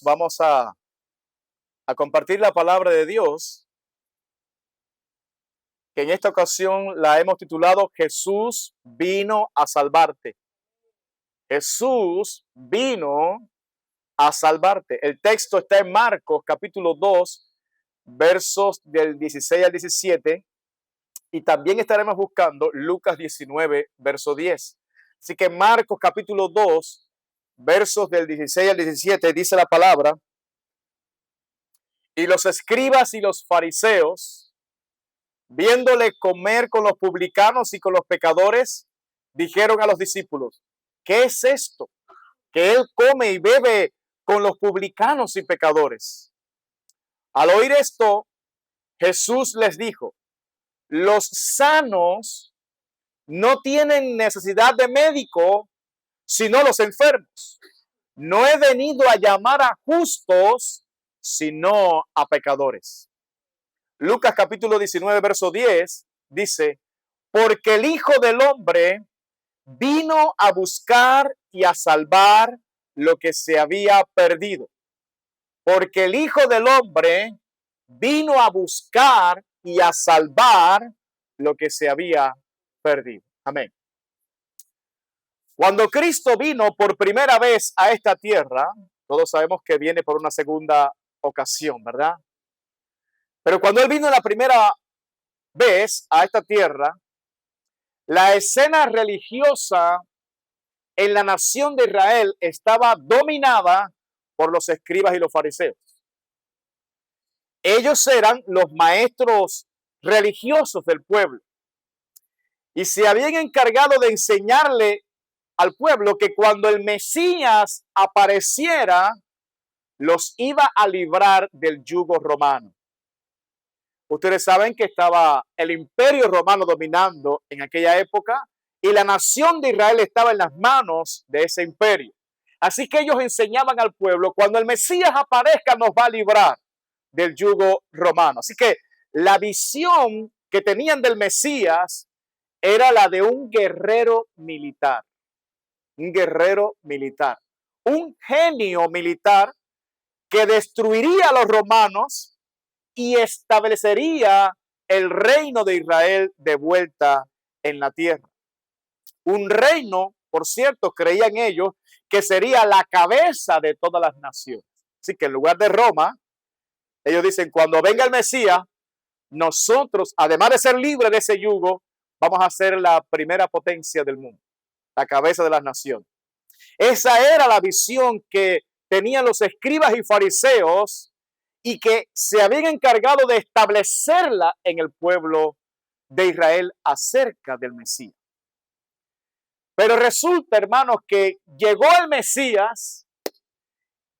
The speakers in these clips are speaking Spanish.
Vamos a compartir la palabra de Dios, que en esta ocasión la hemos titulado Jesús vino a salvarte. Jesús vino a salvarte. El texto está en Marcos capítulo 2, versos del 16 al 17, y también estaremos buscando Lucas 19, verso 10. Así que Marcos capítulo 2, versos del 16 al 17, dice la palabra: y los escribas y los fariseos, viéndole comer con los publicanos y con los pecadores, dijeron a los discípulos: ¿qué es esto? Que él come y bebe con los publicanos y pecadores. Al oír esto, Jesús les dijo: los sanos no tienen necesidad de médico, sino los enfermos. No he venido a llamar a justos, sino a pecadores. Lucas capítulo 19, verso 10 dice: porque el Hijo del Hombre vino a buscar y a salvar lo que se había perdido. Porque el Hijo del Hombre vino a buscar y a salvar lo que se había perdido. Amén. Cuando Cristo vino por primera vez a esta tierra, todos sabemos que viene por una segunda ocasión, ¿verdad? Pero cuando Él vino la primera vez a esta tierra, la escena religiosa en la nación de Israel estaba dominada por los escribas y los fariseos. Ellos eran los maestros religiosos del pueblo y se habían encargado de enseñarle al pueblo que cuando el Mesías apareciera, los iba a librar del yugo romano. Ustedes saben que estaba el imperio romano dominando en aquella época y la nación de Israel estaba en las manos de ese imperio. Así que ellos enseñaban al pueblo: cuando el Mesías aparezca nos va a librar del yugo romano. Así que la visión que tenían del Mesías era la de un guerrero militar. Un guerrero militar. Un genio militar que destruiría a los romanos y establecería el reino de Israel de vuelta en la tierra. Un reino, por cierto, creían ellos, que sería la cabeza de todas las naciones. Así que en lugar de Roma, ellos dicen: cuando venga el Mesías, nosotros, además de ser libres de ese yugo, vamos a ser la primera potencia del mundo, la cabeza de las naciones. Esa era la visión que tenían los escribas y fariseos y que se habían encargado de establecerla en el pueblo de Israel acerca del Mesías. Pero resulta, hermanos, que llegó el Mesías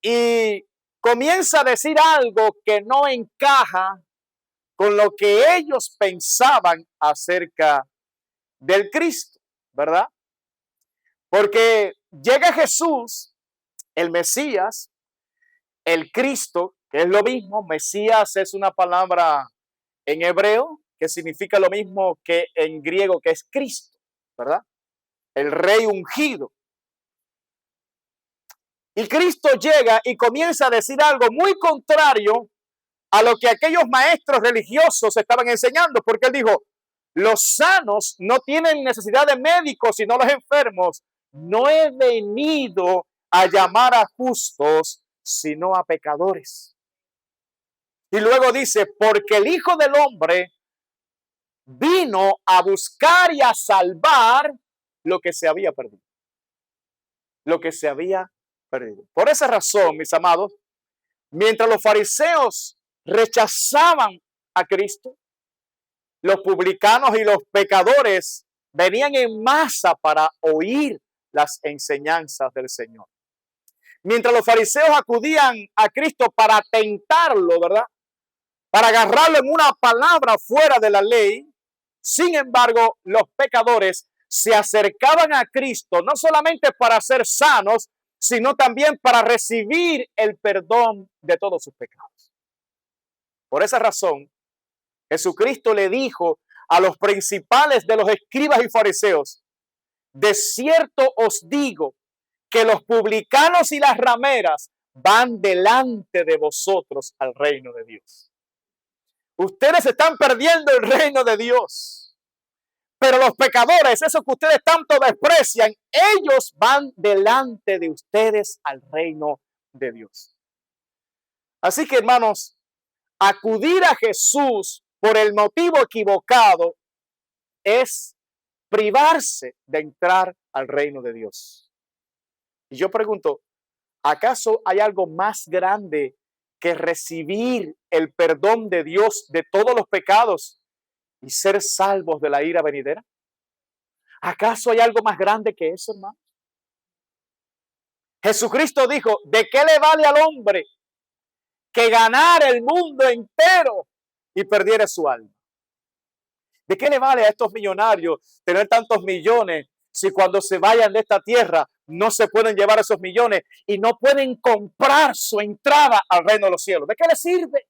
y comienza a decir algo que no encaja con lo que ellos pensaban acerca del Cristo, ¿verdad? Porque llega Jesús, el Mesías, el Cristo, que es lo mismo. Mesías es una palabra en hebreo que significa lo mismo que en griego, que es Cristo, ¿verdad? El rey ungido. Y Cristo llega y comienza a decir algo muy contrario a lo que aquellos maestros religiosos estaban enseñando, porque él dijo: los sanos no tienen necesidad de médicos, sino los enfermos. No he venido a llamar a justos, sino a pecadores. Y luego dice: porque el Hijo del Hombre vino a buscar y a salvar lo que se había perdido. Lo que se había perdido. Por esa razón, mis amados, mientras los fariseos rechazaban a Cristo, los publicanos y los pecadores venían en masa para oír las enseñanzas del Señor. Mientras los fariseos acudían a Cristo para tentarlo, ¿verdad?, para agarrarlo en una palabra fuera de la ley, sin embargo, los pecadores se acercaban a Cristo no solamente para ser sanos, sino también para recibir el perdón de todos sus pecados. Por esa razón, Jesucristo le dijo a los principales de los escribas y fariseos: de cierto os digo que los publicanos y las rameras van delante de vosotros al reino de Dios. Ustedes están perdiendo el reino de Dios. Pero los pecadores, esos que ustedes tanto desprecian, ellos van delante de ustedes al reino de Dios. Así que, hermanos, acudir a Jesús por el motivo equivocado es privarse de entrar al reino de Dios. Y yo pregunto, ¿acaso hay algo más grande que recibir el perdón de Dios de todos los pecados y ser salvos de la ira venidera? ¿Acaso hay algo más grande que eso, hermano? Jesucristo dijo, ¿de qué le vale al hombre que ganar el mundo entero y perdiera su alma? ¿De qué le vale a estos millonarios tener tantos millones si cuando se vayan de esta tierra no se pueden llevar esos millones y no pueden comprar su entrada al reino de los cielos? ¿De qué les sirve?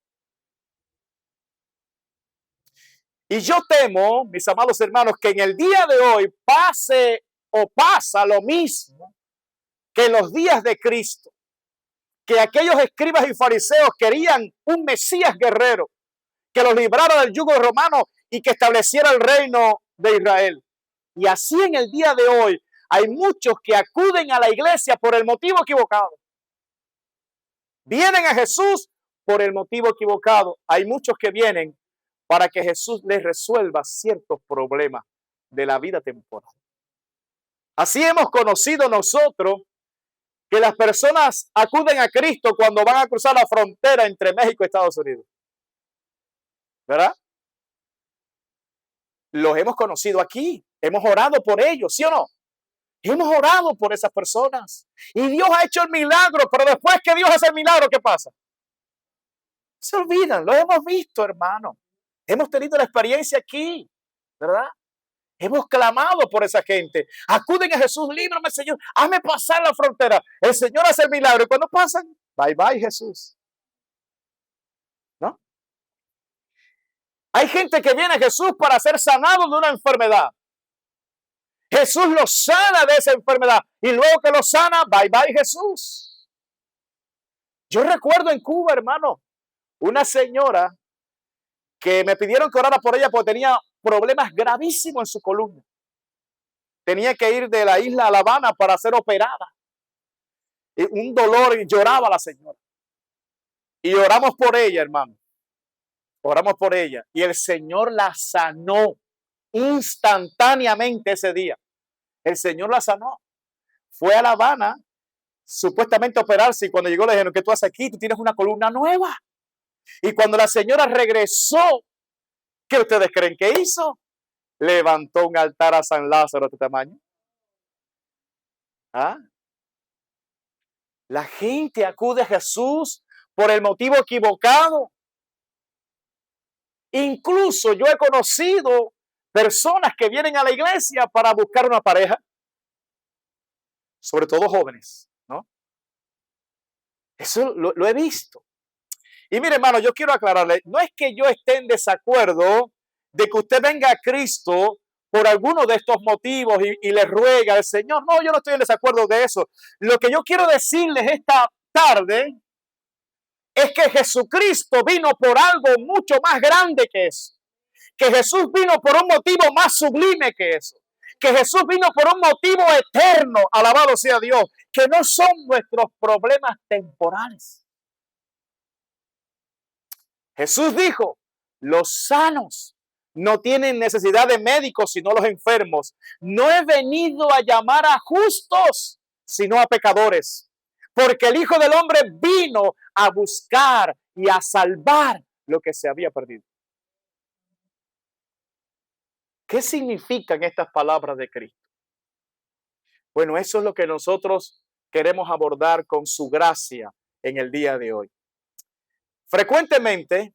Y yo temo, mis amados hermanos, que en el día de hoy pase o pasa lo mismo que en los días de Cristo, que aquellos escribas y fariseos querían un Mesías guerrero que los librara del yugo romano y que estableciera el reino de Israel. Y así en el día de hoy hay muchos que acuden a la iglesia por el motivo equivocado. Vienen a Jesús por el motivo equivocado. Hay muchos que vienen para que Jesús les resuelva ciertos problemas de la vida temporal. Así hemos conocido nosotros que las personas acuden a Cristo cuando van a cruzar la frontera entre México y Estados Unidos. ¿Verdad? Los hemos conocido aquí. Hemos orado por ellos, ¿sí o no? Hemos orado por esas personas. Y Dios ha hecho el milagro, pero después que Dios hace el milagro, ¿qué pasa? Se olvidan, lo hemos visto, hermano. Hemos tenido la experiencia aquí, ¿verdad? Hemos clamado por esa gente. Acuden a Jesús, líbrame, Señor. Hazme pasar la frontera. El Señor hace el milagro. Y cuando pasan, bye bye, Jesús. ¿No? Hay gente que viene a Jesús para ser sanado de una enfermedad. Jesús los sana de esa enfermedad. Y luego que los sana, bye bye, Jesús. Yo recuerdo en Cuba, hermano, una señora que me pidieron que orara por ella porque tenía problemas gravísimos en su columna. Tenía que ir de la isla a La Habana para ser operada. Y un dolor, y lloraba la señora. Y oramos por ella, hermano. Oramos por ella. Y el Señor la sanó instantáneamente ese día. El Señor la sanó. Fue a La Habana, supuestamente a operarse. Y cuando llegó le dijeron, ¿qué tú haces aquí? Tú tienes una columna nueva. Y cuando la señora regresó, ¿qué ustedes creen que hizo? Levantó un altar a San Lázaro de este tamaño. ¿Ah? La gente acude a Jesús por el motivo equivocado. Incluso yo he conocido personas que vienen a la iglesia para buscar una pareja, sobre todo jóvenes, ¿no? Eso lo he visto. Y mire, hermano, yo quiero aclararle, no es que yo esté en desacuerdo de que usted venga a Cristo por alguno de estos motivos y le ruega al Señor. No, yo no estoy en desacuerdo de eso. Lo que yo quiero decirles esta tarde es que Jesucristo vino por algo mucho más grande que eso. Que Jesús vino por un motivo más sublime que eso. Que Jesús vino por un motivo eterno, alabado sea Dios, que no son nuestros problemas temporales. Jesús dijo, los sanos no tienen necesidad de médicos, sino los enfermos. No he venido a llamar a justos, sino a pecadores. Porque el Hijo del Hombre vino a buscar y a salvar lo que se había perdido. ¿Qué significan estas palabras de Cristo? Bueno, eso es lo que nosotros queremos abordar con su gracia en el día de hoy. Frecuentemente,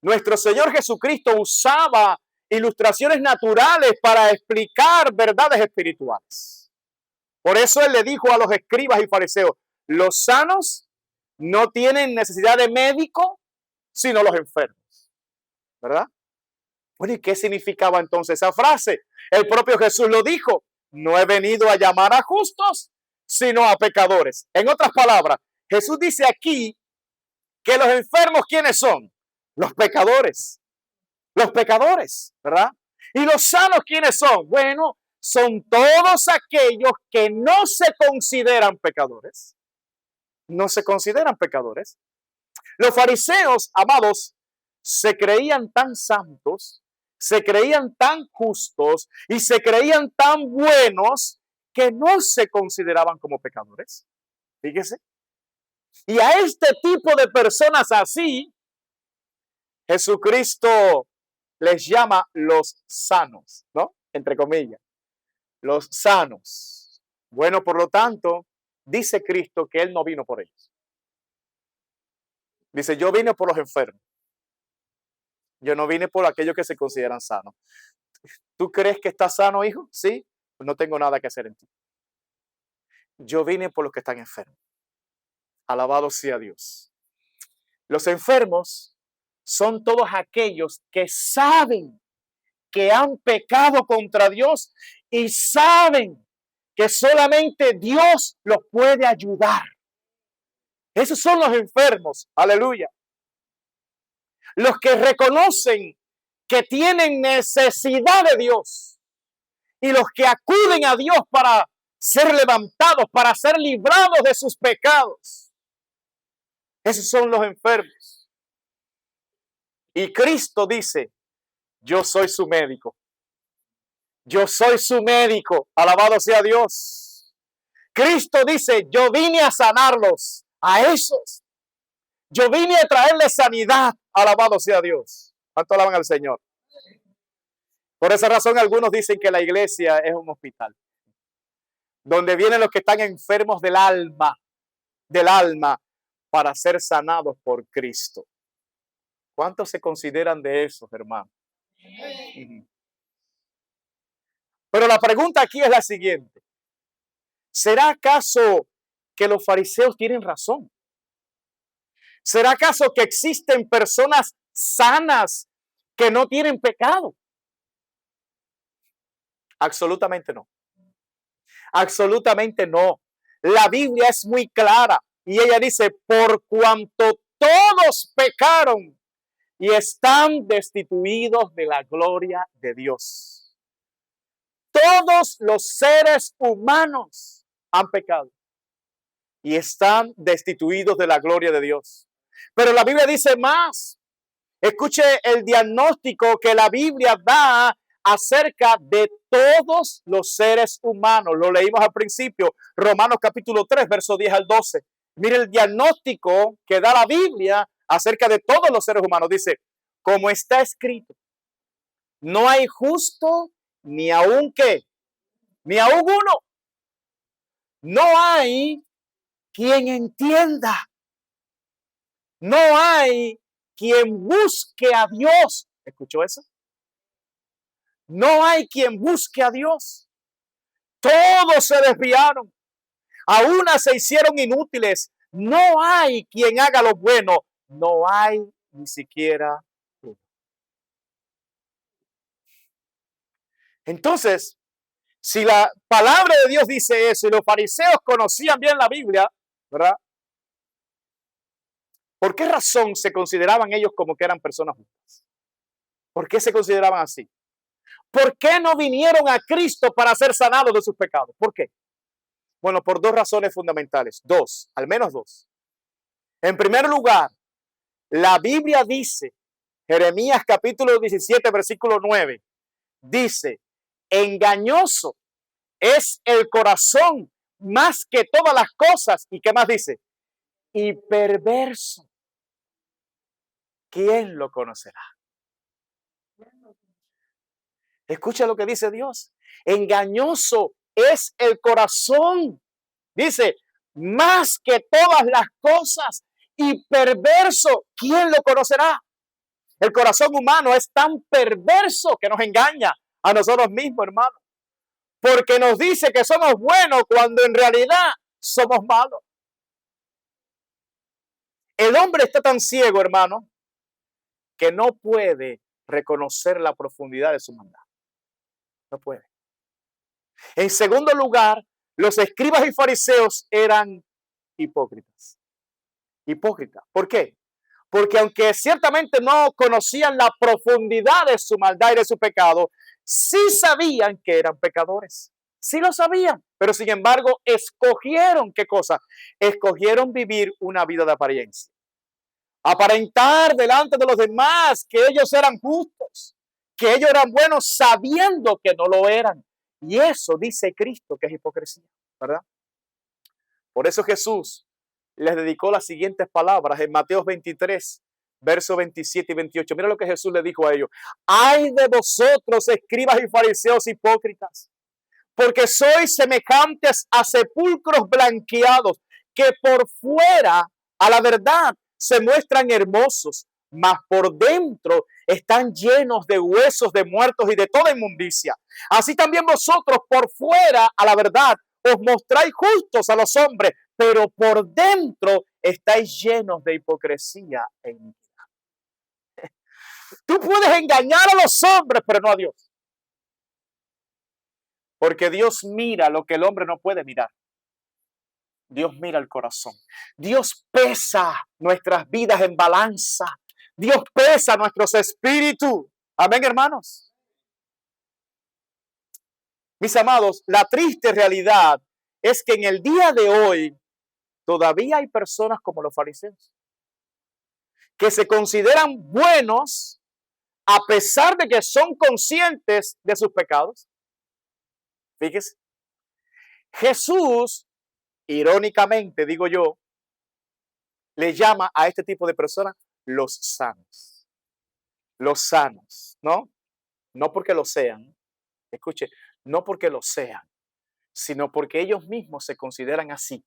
nuestro Señor Jesucristo usaba ilustraciones naturales para explicar verdades espirituales. Por eso Él le dijo a los escribas y fariseos, los sanos no tienen necesidad de médico, sino los enfermos. ¿Verdad? Bueno, ¿y qué significaba entonces esa frase? El propio Jesús lo dijo, no he venido a llamar a justos, sino a pecadores. En otras palabras, Jesús dice aquí que los enfermos, ¿quiénes son? Los pecadores. Los pecadores, ¿verdad? ¿Y los sanos quiénes son? Bueno, son todos aquellos que no se consideran pecadores. No se consideran pecadores. Los fariseos, amados, se creían tan santos, se creían tan justos y se creían tan buenos que no se consideraban como pecadores. Fíjese. Y a este tipo de personas así, Jesucristo les llama los sanos, ¿no? Entre comillas, los sanos. Bueno, por lo tanto, dice Cristo que Él no vino por ellos. Dice, yo vine por los enfermos. Yo no vine por aquellos que se consideran sanos. ¿Tú crees que estás sano, hijo? Sí, pues no tengo nada que hacer en ti. Yo vine por los que están enfermos. Alabado sea Dios. Los enfermos son todos aquellos que saben que han pecado contra Dios y saben que solamente Dios los puede ayudar. Esos son los enfermos. Aleluya. Los que reconocen que tienen necesidad de Dios y los que acuden a Dios para ser levantados, para ser librados de sus pecados. Esos son los enfermos. Y Cristo dice, yo soy su médico. Yo soy su médico. Alabado sea Dios. Cristo dice, yo vine a sanarlos, a esos. Yo vine a traerles sanidad. Alabado sea Dios. ¿Cuánto alaban al Señor? Por esa razón algunos dicen que la iglesia es un hospital, donde vienen los que están enfermos del alma, para ser sanados por Cristo. ¿Cuántos se consideran de esos, hermanos? Pero la pregunta aquí es la siguiente. ¿Será acaso que los fariseos tienen razón? ¿Será acaso que existen personas sanas que no tienen pecado? Absolutamente no. Absolutamente no. La Biblia es muy clara y ella dice, por cuanto todos pecaron y están destituidos de la gloria de Dios. Todos los seres humanos han pecado y están destituidos de la gloria de Dios. Pero la Biblia dice más. Escuche el diagnóstico que la Biblia da acerca de todos los seres humanos. Lo leímos al principio, Romanos capítulo 3, verso 10 al 12. Mire el diagnóstico que da la Biblia acerca de todos los seres humanos. Dice, como está escrito, no hay justo ni aun qué, ni aun uno. No hay quien entienda. No hay quien busque a Dios. ¿Escuchó eso? No hay quien busque a Dios. Todos se desviaron. A una se hicieron inútiles. No hay quien haga lo bueno. No hay ni siquiera uno. Entonces, si la palabra de Dios dice eso y los fariseos conocían bien la Biblia, ¿verdad? ¿Por qué razón se consideraban ellos como que eran personas justas? ¿Por qué se consideraban así? ¿Por qué no vinieron a Cristo para ser sanados de sus pecados? ¿Por qué? Bueno, por dos razones fundamentales. Dos, al menos dos. En primer lugar, la Biblia dice, Jeremías capítulo 17, versículo 9, dice, engañoso es el corazón más que todas las cosas. ¿Y qué más dice? Y perverso. ¿Quién lo conocerá? Escucha lo que dice Dios. Engañoso es el corazón. Dice, más que todas las cosas y perverso. ¿Quién lo conocerá? El corazón humano es tan perverso que nos engaña a nosotros mismos, hermano. Porque nos dice que somos buenos cuando en realidad somos malos. El hombre está tan ciego, hermano, que no puede reconocer la profundidad de su maldad. No puede. En segundo lugar, los escribas y fariseos eran hipócritas. hipócritas. ¿Por qué? Porque aunque ciertamente no conocían la profundidad de su maldad y de su pecado, sí sabían que eran pecadores. Sí lo sabían, pero sin embargo escogieron, ¿qué cosa? Escogieron vivir una vida de apariencia. Aparentar delante de los demás que ellos eran justos, que ellos eran buenos sabiendo que no lo eran. Y eso dice Cristo que es hipocresía, ¿verdad? Por eso Jesús les dedicó las siguientes palabras en Mateo 23, versos 27 y 28. Mira lo que Jesús le dijo a ellos. Ay de vosotros, escribas y fariseos hipócritas, porque sois semejantes a sepulcros blanqueados, que por fuera, a la verdad, se muestran hermosos, mas por dentro están llenos de huesos de muertos y de toda inmundicia. Así también vosotros por fuera, a la verdad, os mostráis justos a los hombres, pero por dentro estáis llenos de hipocresía e iniquidad. Tú puedes engañar a los hombres, pero no a Dios. Porque Dios mira lo que el hombre no puede mirar. Dios mira el corazón. Dios pesa nuestras vidas en balanza. Dios pesa nuestros espíritus. Amén, hermanos. Mis amados, la triste realidad es que en el día de hoy todavía hay personas como los fariseos que se consideran buenos a pesar de que son conscientes de sus pecados. Fíjese, Jesús, irónicamente digo yo, le llama a este tipo de personas los sanos. Los sanos, ¿no? No porque lo sean, escuche, no porque lo sean, sino porque ellos mismos se consideran así.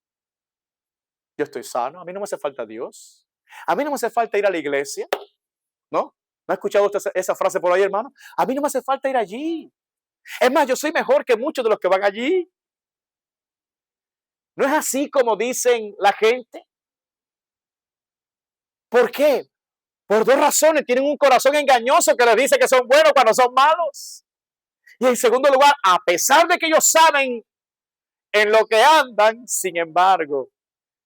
Yo estoy sano, a mí no me hace falta Dios, a mí no me hace falta ir a la iglesia, ¿no? ¿No ha escuchado usted esa frase por ahí, hermano? A mí no me hace falta ir allí. Es más, yo soy mejor que muchos de los que van allí. ¿No es así como dicen la gente? ¿Por qué? Por dos razones. Tienen un corazón engañoso que les dice que son buenos cuando son malos. Y en segundo lugar, a pesar de que ellos saben en lo que andan, sin embargo,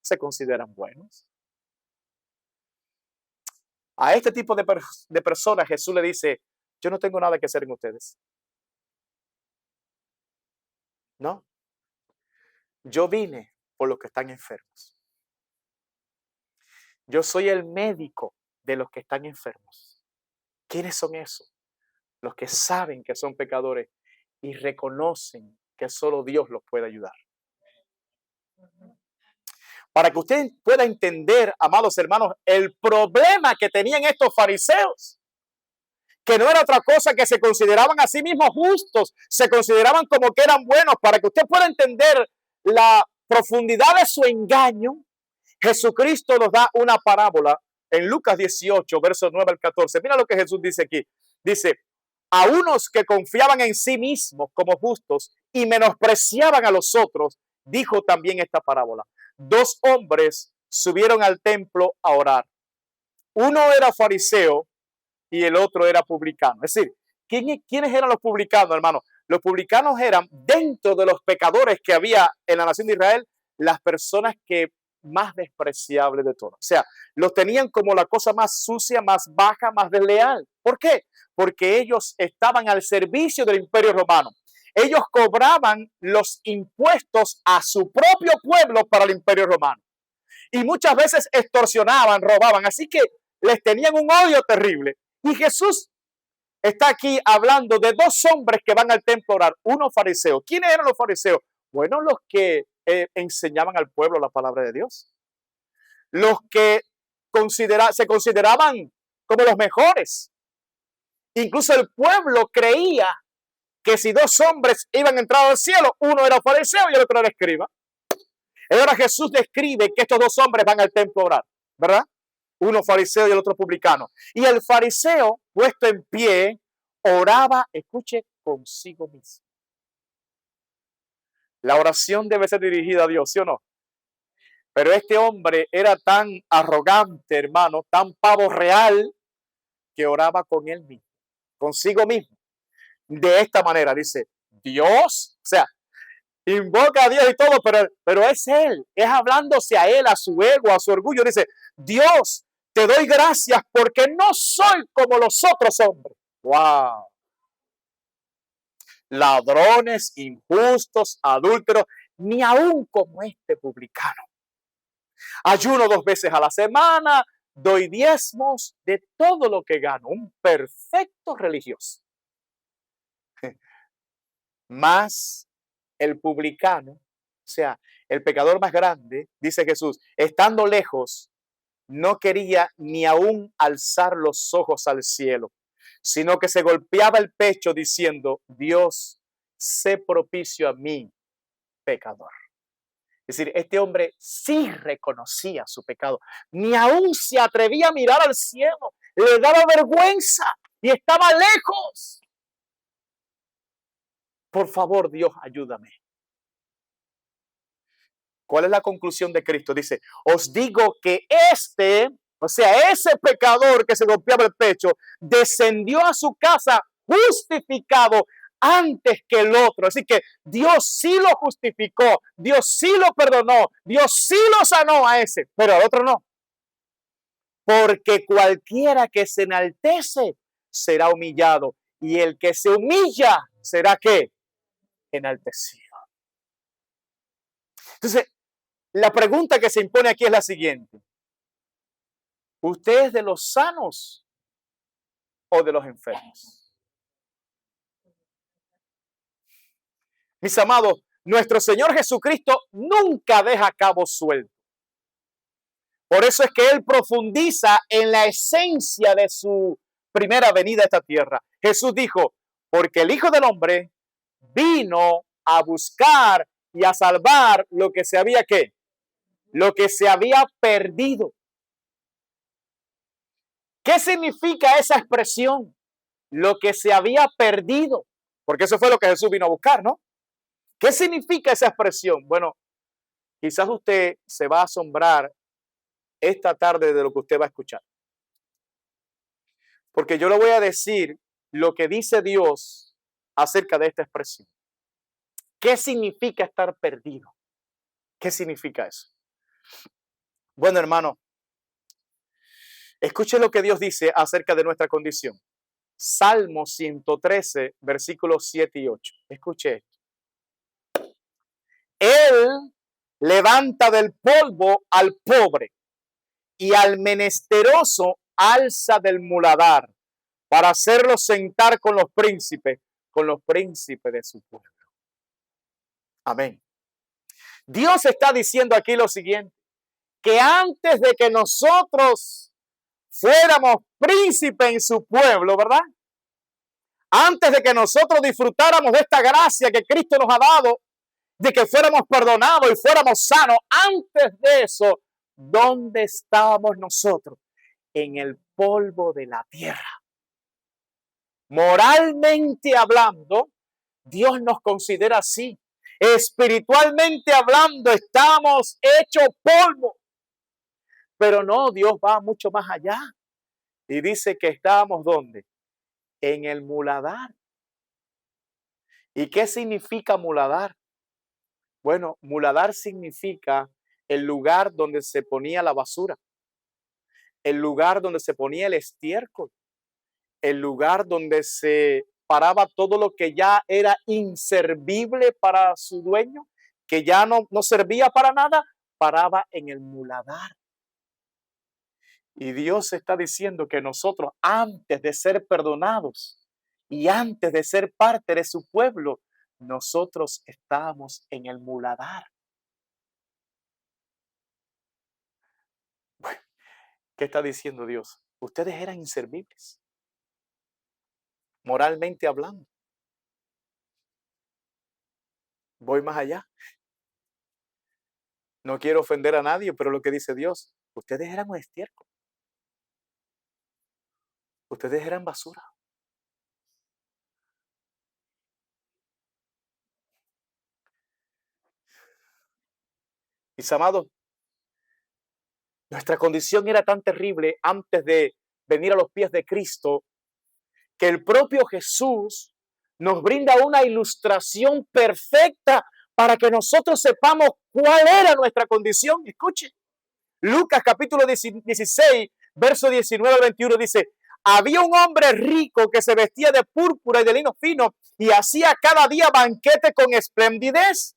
se consideran buenos. A este tipo de personas Jesús le dice, yo no tengo nada que hacer en ustedes. No, yo vine por los que están enfermos. Yo soy el médico de los que están enfermos. ¿Quiénes son esos? Los que saben que son pecadores y reconocen que solo Dios los puede ayudar. Para que usted pueda entender, amados hermanos, el problema que tenían estos fariseos, que no era otra cosa que se consideraban a sí mismos justos, se consideraban como que eran buenos. Para que usted pueda entender la profundidad de su engaño, Jesucristo nos da una parábola en Lucas 18, versos 9 al 14. Mira lo que Jesús dice aquí. Dice, a unos que confiaban en sí mismos como justos y menospreciaban a los otros, dijo también esta parábola. Dos hombres subieron al templo a orar. Uno era fariseo y el otro era publicano. Es decir, ¿quiénes eran los publicanos, hermano? Los publicanos eran, dentro de los pecadores que había en la nación de Israel, las personas que más despreciables de todas. O sea, los tenían como la cosa más sucia, más baja, más desleal. ¿Por qué? Porque ellos estaban al servicio del Imperio Romano. Ellos cobraban los impuestos a su propio pueblo para el Imperio Romano. Y muchas veces extorsionaban, robaban. Así que les tenían un odio terrible. Y Jesús está aquí hablando de dos hombres que van al templo a orar. Uno fariseo. ¿Quiénes eran los fariseos? Bueno, los que enseñaban al pueblo la palabra de Dios. Los que se consideraban como los mejores. Incluso el pueblo creía que si dos hombres iban a entrar al cielo, uno era fariseo y el otro era escriba. Y ahora Jesús describe que estos dos hombres van al templo a orar, ¿verdad? Uno fariseo y el otro publicano. Y el fariseo, puesto en pie, oraba, escuche, consigo mismo. La oración debe ser dirigida a Dios, ¿sí o no? Pero este hombre era tan arrogante, hermano, tan pavo real, que oraba con él mismo, consigo mismo. De esta manera, dice, Dios, o sea, invoca a Dios y todo, pero es él, es hablándose a él, a su ego, a su orgullo. Dice, Dios, te doy gracias porque no soy como los otros hombres. ¡Wow! Ladrones, injustos, adúlteros, ni aún como este publicano. Ayuno 2 veces a la semana, doy diezmos de todo lo que gano. Un perfecto religioso. Más el publicano, o sea, el pecador más grande, dice Jesús, estando lejos, no quería ni aún alzar los ojos al cielo, sino que se golpeaba el pecho diciendo, Dios, sé propicio a mí, pecador. Es decir, este hombre sí reconocía su pecado, ni aún se atrevía a mirar al cielo, le daba vergüenza y estaba lejos. Por favor, Dios, ayúdame. ¿Cuál es la conclusión de Cristo? Dice, os digo que o sea, ese pecador que se golpeaba el pecho, descendió a su casa justificado antes que el otro. Así que Dios sí lo justificó, Dios sí lo perdonó, Dios sí lo sanó a ese, pero al otro no. Porque cualquiera que se enaltece será humillado y el que se humilla será ¿qué? Enaltecido. Entonces, la pregunta que se impone aquí es la siguiente. ¿Usted es de los sanos o de los enfermos? Mis amados, nuestro Señor Jesucristo nunca deja cabo suelto. Por eso es que Él profundiza en la esencia de su primera venida a esta tierra. Jesús dijo, porque el Hijo del Hombre vino a buscar y a salvar lo que se había ¿qué? Lo que se había perdido. ¿Qué significa esa expresión? Lo que se había perdido. Porque eso fue lo que Jesús vino a buscar, ¿no? ¿Qué significa esa expresión? Bueno, quizás usted se va a asombrar esta tarde de lo que usted va a escuchar. Porque yo le voy a decir lo que dice Dios acerca de esta expresión. ¿Qué significa estar perdido? ¿Qué significa eso? Bueno, hermano, escuche lo que Dios dice acerca de nuestra condición. Salmo 113, versículos 7 y 8. Escuche esto. Él levanta del polvo al pobre y al menesteroso alza del muladar para hacerlo sentar con los príncipes de su pueblo. Amén. Dios está diciendo aquí lo siguiente, que antes de que nosotros fuéramos príncipes en su pueblo, ¿verdad? Antes de que nosotros disfrutáramos de esta gracia que Cristo nos ha dado, de que fuéramos perdonados y fuéramos sanos, antes de eso, ¿dónde estábamos nosotros? En el polvo de la tierra. Moralmente hablando, Dios nos considera así. Espiritualmente hablando, estamos hechos polvo. Pero no, Dios va mucho más allá. Y dice que estábamos ¿dónde? En el muladar. ¿Y qué significa muladar? Bueno, muladar significa el lugar donde se ponía la basura, el lugar donde se ponía el estiércol, el lugar donde se paraba todo lo que ya era inservible para su dueño, que ya no servía para nada, paraba en el muladar. Y Dios está diciendo que nosotros, antes de ser perdonados y antes de ser parte de su pueblo, nosotros estábamos en el muladar. Bueno, ¿qué está diciendo Dios? Ustedes eran inservibles, moralmente hablando. Voy más allá. No quiero ofender a nadie, pero lo que dice Dios, ustedes eran un estiércol. Ustedes eran basura. Mis amados, nuestra condición era tan terrible antes de venir a los pies de Cristo que el propio Jesús nos brinda una ilustración perfecta para que nosotros sepamos cuál era nuestra condición. Escuche, Lucas capítulo 16, verso 19 al 21 dice, había un hombre rico que se vestía de púrpura y de lino fino y hacía cada día banquete con esplendidez.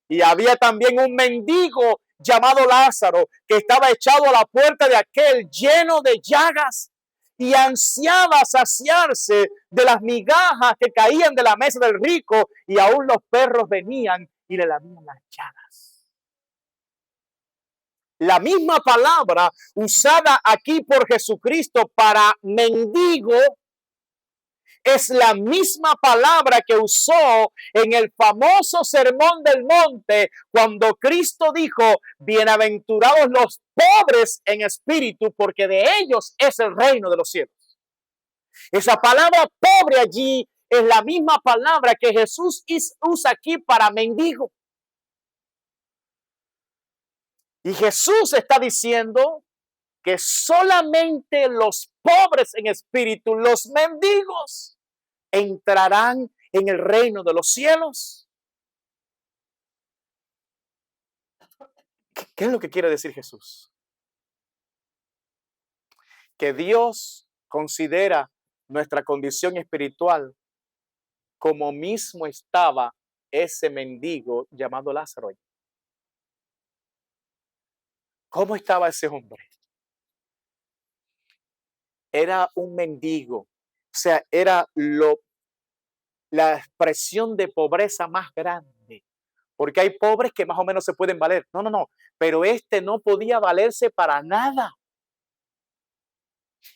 Y había también un mendigo llamado Lázaro que estaba echado a la puerta de aquel lleno de llagas y ansiaba saciarse de las migajas que caían de la mesa del rico, y aún los perros venían y le lamían las llagas. La misma palabra usada aquí por Jesucristo para mendigo es la misma palabra que usó en el famoso Sermón del Monte cuando Cristo dijo, bienaventurados los pobres en espíritu, porque de ellos es el reino de los cielos. Esa palabra pobre allí es la misma palabra que Jesús usa aquí para mendigo. Y Jesús está diciendo que solamente los pobres en espíritu, los mendigos, entrarán en el reino de los cielos. ¿Qué es lo que quiere decir Jesús? Que Dios considera nuestra condición espiritual como mismo estaba ese mendigo llamado Lázaro. ¿Cómo estaba ese hombre? Era un mendigo, o sea, era la expresión de pobreza más grande, porque hay pobres que más o menos se pueden valer. No, pero este no podía valerse para nada.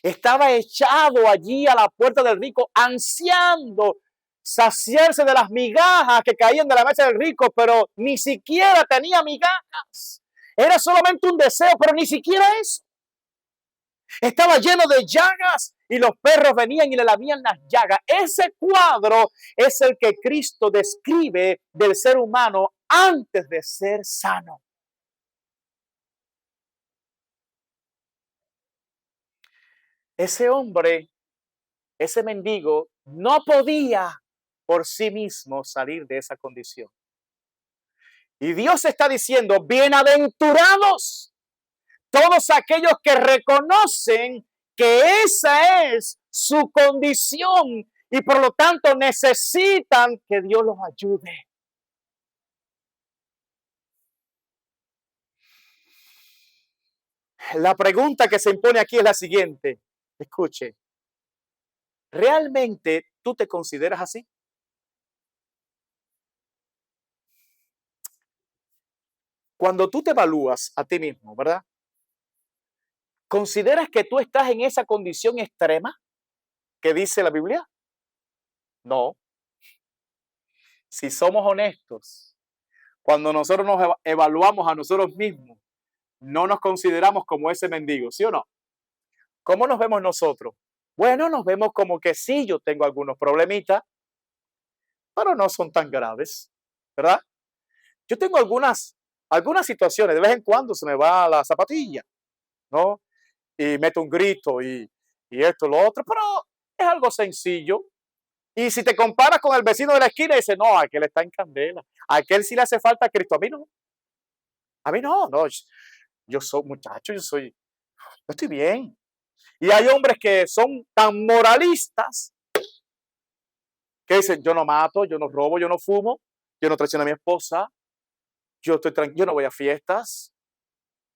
Estaba echado allí a la puerta del rico, ansiando saciarse de las migajas que caían de la mesa del rico, pero ni siquiera tenía migajas. Era solamente un deseo, pero ni siquiera eso. Estaba lleno de llagas y los perros venían y le lamían las llagas. Ese cuadro es el que Cristo describe del ser humano antes de ser sano. Ese hombre, ese mendigo, no podía por sí mismo salir de esa condición. Y Dios está diciendo, bienaventurados todos aquellos que reconocen que esa es su condición y por lo tanto necesitan que Dios los ayude. La pregunta que se impone aquí es la siguiente. Escuche, ¿realmente tú te consideras así? Cuando tú te evalúas a ti mismo, ¿verdad? ¿Consideras que tú estás en esa condición extrema que dice la Biblia? No. Si somos honestos, cuando nosotros nos evaluamos a nosotros mismos, no nos consideramos como ese mendigo, ¿sí o no? ¿Cómo nos vemos nosotros? Bueno, nos vemos como que sí, yo tengo algunos problemitas, pero no son tan graves, ¿verdad? Yo tengo algunas situaciones, de vez en cuando se me va la zapatilla, ¿no? Y meto un grito y esto, lo otro, pero es algo sencillo. Y si te comparas con el vecino de la esquina, dice, no, aquel está en candela, a aquel sí le hace falta a Cristo, a mí no, yo soy muchacho, yo estoy bien. Y hay hombres que son tan moralistas que dicen, yo no mato, yo no robo, yo no fumo, yo no traiciono a mi esposa, yo estoy tranquilo, yo no voy a fiestas,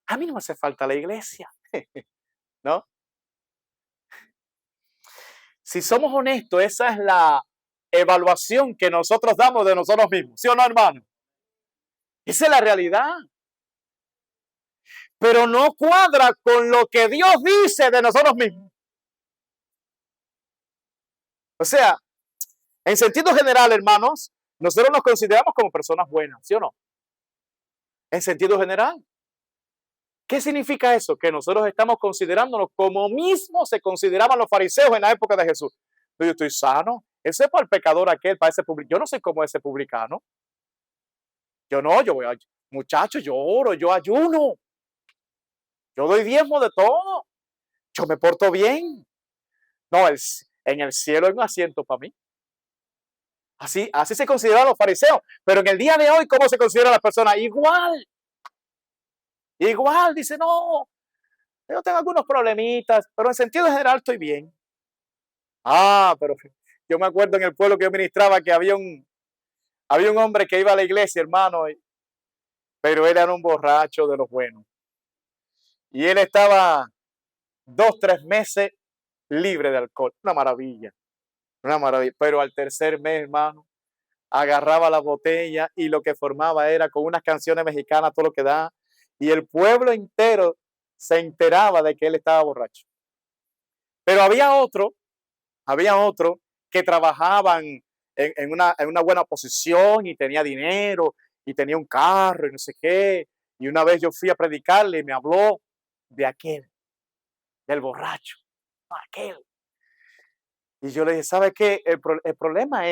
a mí no me hace falta la iglesia, ¿no? Si somos honestos, esa es la evaluación que nosotros damos de nosotros mismos, ¿sí o no, hermano? Esa es la realidad. Pero no cuadra con lo que Dios dice de nosotros mismos. O sea, en sentido general, hermanos, nosotros nos consideramos como personas buenas, ¿sí o no? En sentido general. ¿Qué significa eso? Que nosotros estamos considerándonos como mismo se consideraban los fariseos en la época de Jesús. Yo estoy sano. Ese es para el pecador aquel, para ese publicano. Yo no soy como ese publicano. Yo voy a, muchachos, yo oro, yo ayuno. Yo doy diezmo de todo. Yo me porto bien. No, en el cielo hay un asiento para mí. Así se consideraban los fariseos. Pero en el día de hoy, ¿cómo se considera la persona? Igual. Igual, dice, no, yo tengo algunos problemitas, pero en sentido general estoy bien. Pero yo me acuerdo en el pueblo que yo ministraba que había un hombre que iba a la iglesia, hermano, pero él era un borracho de los buenos. Y él estaba 2, 3 meses libre de alcohol. Una maravilla. Pero al tercer mes, hermano, agarraba la botella y lo que formaba era con unas canciones mexicanas, todo lo que da. Y el pueblo entero se enteraba de que él estaba borracho. Pero había otro que trabajaban en una buena posición y tenía dinero y tenía un carro y no sé qué. Y una vez yo fui a predicarle y me habló de aquel, del borracho, aquel. Y yo le dije, ¿sabe qué? El problema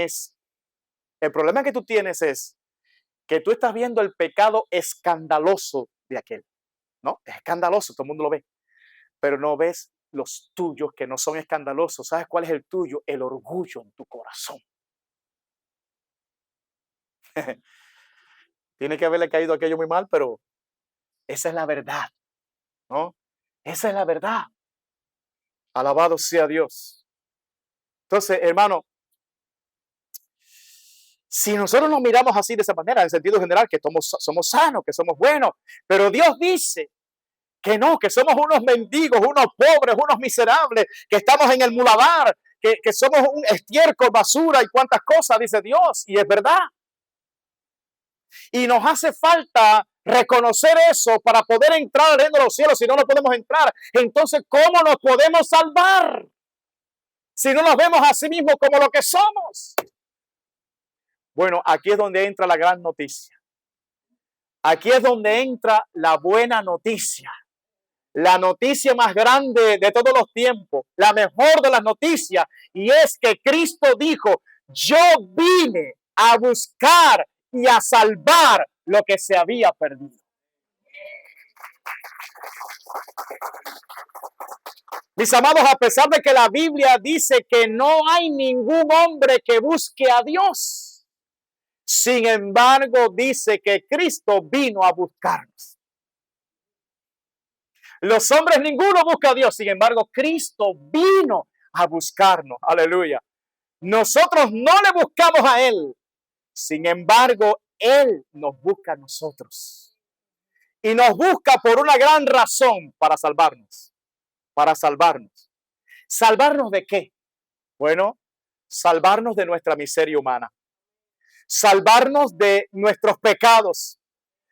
que tú tienes es que tú estás viendo el pecado escandaloso de aquel, ¿no? Es escandaloso, todo el mundo lo ve, pero no ves los tuyos que no son escandalosos. ¿Sabes cuál es el tuyo? El orgullo en tu corazón. Tiene que haberle caído aquello muy mal, pero esa es la verdad, ¿no? Esa es la verdad. Alabado sea Dios. Entonces, hermano, si nosotros nos miramos así de esa manera, en sentido general, que somos sanos, que somos buenos, pero Dios dice que no, que somos unos mendigos, unos pobres, unos miserables, que estamos en el muladar, que somos un estiércol, basura y cuantas cosas, dice Dios, y es verdad. Y nos hace falta reconocer eso para poder entrar al reino de los cielos. Si no, no podemos entrar. Entonces, ¿cómo nos podemos salvar? Si no nos vemos a sí mismos como lo que somos. Bueno, aquí es donde entra la gran noticia. Aquí es donde entra la buena noticia. La noticia más grande de todos los tiempos. La mejor de las noticias. Y es que Cristo dijo, yo vine a buscar y a salvar lo que se había perdido. Mis amados, a pesar de que la Biblia dice que no hay ningún hombre que busque a Dios, sin embargo dice que Cristo vino a buscarnos. Los hombres ninguno busca a Dios, sin embargo Cristo vino a buscarnos. Aleluya. Nosotros no le buscamos a Él, sin embargo Él nos busca a nosotros. Y nos busca por una gran razón, para salvarnos. Para salvarnos. ¿Salvarnos de qué? Bueno, salvarnos de nuestra miseria humana. Salvarnos de nuestros pecados.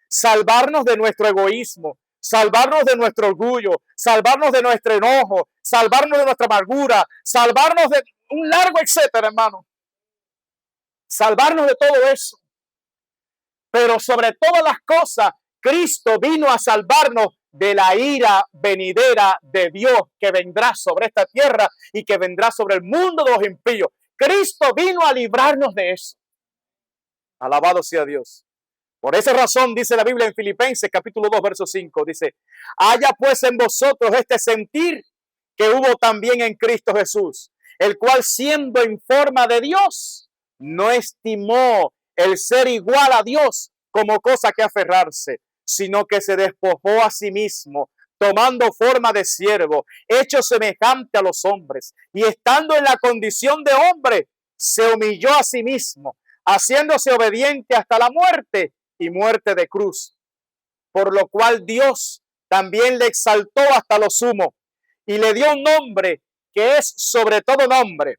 Salvarnos de nuestro egoísmo. Salvarnos de nuestro orgullo. Salvarnos de nuestro enojo. Salvarnos de nuestra amargura. Salvarnos de un largo etcétera, hermano. Salvarnos de todo eso. Pero sobre todas las cosas, Cristo vino a salvarnos de la ira venidera de Dios que vendrá sobre esta tierra y que vendrá sobre el mundo de los impíos. Cristo vino a librarnos de eso. Alabado sea Dios. Por esa razón dice la Biblia en Filipenses capítulo 2 verso 5, dice, haya pues en vosotros este sentir que hubo también en Cristo Jesús, el cual siendo en forma de Dios, no estimó el ser igual a Dios como cosa que aferrarse, sino que se despojó a sí mismo, tomando forma de siervo, hecho semejante a los hombres, y estando en la condición de hombre, se humilló a sí mismo, haciéndose obediente hasta la muerte y muerte de cruz. Por lo cual Dios también le exaltó hasta lo sumo y le dio un nombre que es sobre todo nombre,